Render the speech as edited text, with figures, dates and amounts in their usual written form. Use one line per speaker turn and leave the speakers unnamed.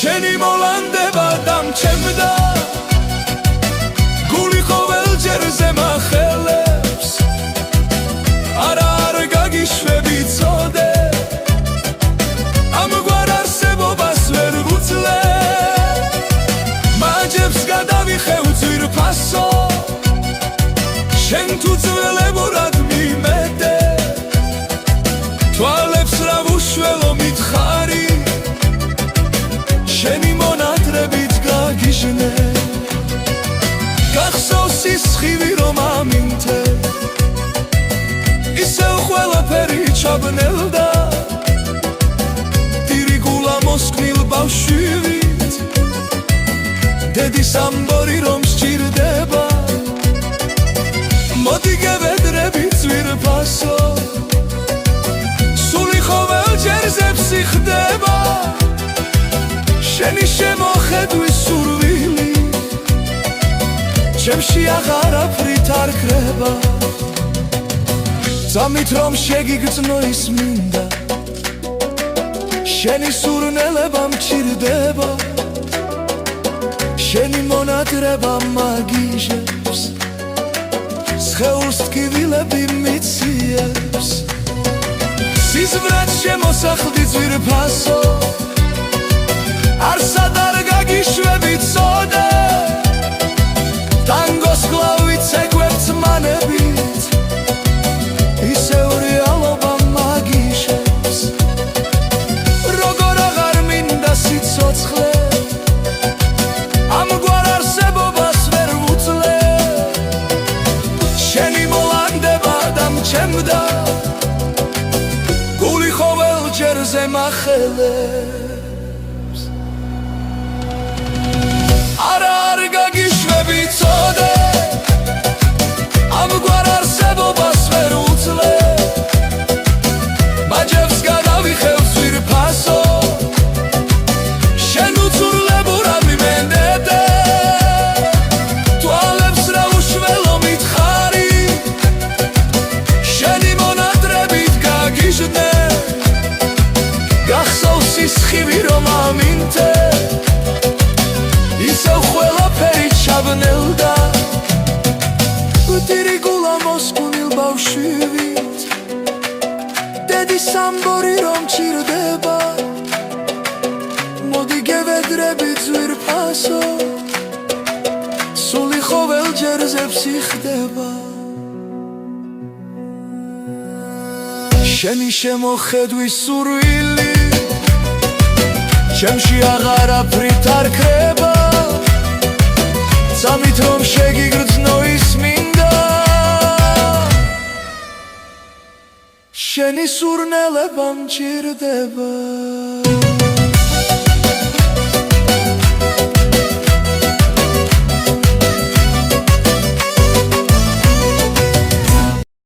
შენი მოლანდება დამჩემდა გული ყოველჯერზე მახელებს არა არ გაგიშვები წოდე ამგვარ არსებობას ვერ ვუძლე მაჯებს გადავიხევ ძვირფასო შენ თუ ძველებურად მიმეტე თვალებს რა ვუშველო მითხარი შენი მონადრებით გაგიჟნე გახსოვს ის სხივი რომ ამინთე ისევ ყველაფერი ჩაბნელდა დირი გულა მოსკნილ ბავშვივით დედის ამბორი რომ სჭირდება მოდი გევედრები ძვირფასო სული ყოველჯერზე ფსიხდება შენი შემოხედვის სურვილი ჩემში აღარაფრით არ ქრება ძამით რომ შეგიგრძნო ის მინდა შენი სურნელება მჭირდება შენი მონადრება მაგიჟებს სხეულს ტკივილები მიციებს სიზმრად შემოსახლდი ძვირფასო არსად არ გაგიშვები წოდე ტანგოს გლავით ცეკვებს მანებით ისევ რეალობა მაგიჟებს როგორ აღარ მინდა სიცოცხლე ამგვარ არსებობას ვერ ვუძლე შენი მოლანდება დამჩემდა გული ყოველჯერზე მახელებს არა არ გაგიშვები წოდე ამგვარ არსებობას ვერ ვუძლე მაჯებს გადავიხევ ძვირფასო შენ უცურლებურად მიმენდედე თვალებს რა უშველო მითხარი შენი მონადრებით გაგიჟნე გახსოვს ის სხივი რომ ამინთე ისევ ყველაფერი ჩაბნელდა დირი გულა მოსკვნილ ბავშვივით დედის ამბორი რომ მჭირდება მოდი გევედრები ძვირფასო სული ყოველჯერზე ფსიხდება შენი შემოხედვის სურვილი ჩემში აღარაფრით არ ქრება ძამით რომ შეგიგრძნო ის მინდა შენი სურნელება მჭირდება